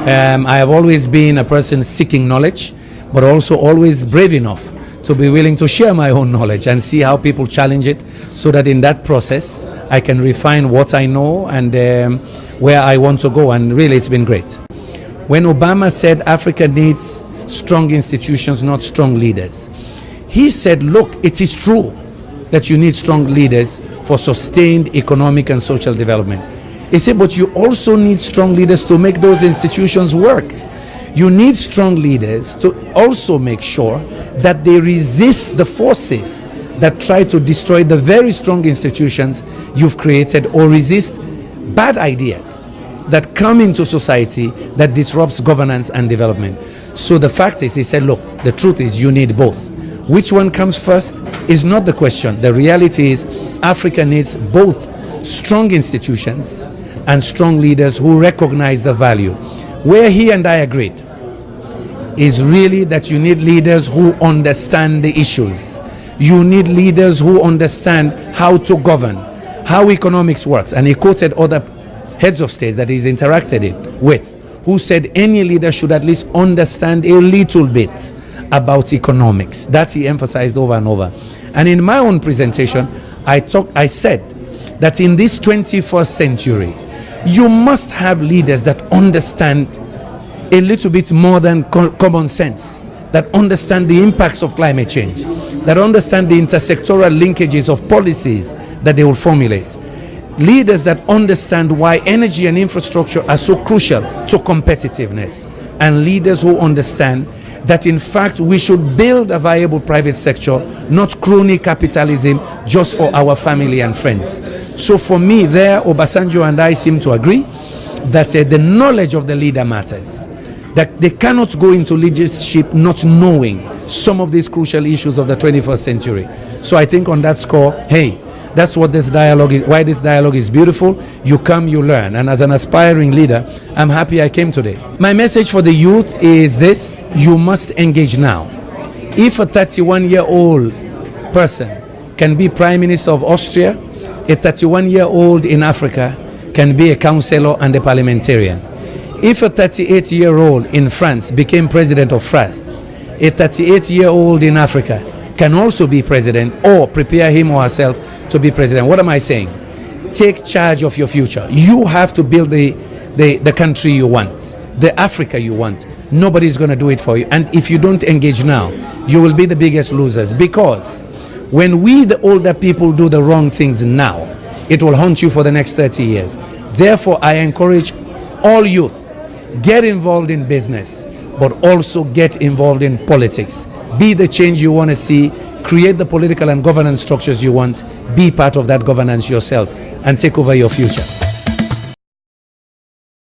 I have always been a person seeking knowledge, but also always brave enough to be willing to share my own knowledge and see how people challenge it, so that in that process I can refine what I know and where I want to go. And really, it's been great. When Obama said Africa needs strong institutions, not strong leaders, he said, look, it is true that you need strong leaders for sustained economic and social development. He said, but you also need strong leaders to make those institutions work. You need strong leaders to also make sure that they resist the forces that try to destroy the very strong institutions you've created, or resist bad ideas that come into society that disrupts governance and development. So the fact is, he said, look, the truth is you need both. Which one comes first is not the question. The reality is Africa needs both strong institutions and strong leaders who recognize the value. Where he and I agreed is really that you need leaders who understand the issues. You need leaders who understand how to govern, how economics works. And he quoted other heads of states that he's interacted with, who said any leader should at least understand a little bit about economics. That he emphasized over and over. And in my own presentation, I said that in this 21st century, you must have leaders that understand a little bit more than common sense, that understand the impacts of climate change, that understand the intersectoral linkages of policies that they will formulate. Leaders that understand why energy and infrastructure are so crucial to competitiveness, and leaders who understand that in fact we should build a viable private sector, not crony capitalism just for our family and friends. So for me there, Obasanjo and I seem to agree that the knowledge of the leader matters, that they cannot go into leadership not knowing some of these crucial issues of the 21st century. So I think on that score, hey, that's what this dialogue is, why this dialogue is beautiful. You come, you learn. And as an aspiring leader, I'm happy I came today. My message for the youth is this: you must engage now. If a 31-year-old person can be Prime Minister of Austria, a 31-year-old in Africa can be a councillor and a parliamentarian. If a 38-year-old in France became President of France, a 38-year-old in Africa can also be president, or prepare him or herself to be president. What am I saying? Take charge of your future. You have to build the country you want, the Africa you want. Nobody's going to do it for you. And if you don't engage now, you will be the biggest losers, because when we, the older people, do the wrong things now, it will haunt you for the next 30 years. Therefore, I encourage all youth, get involved in business, but also get involved in politics. Be the change you want to see. Create the political and governance structures you want. Be part of that governance yourself and take over your future.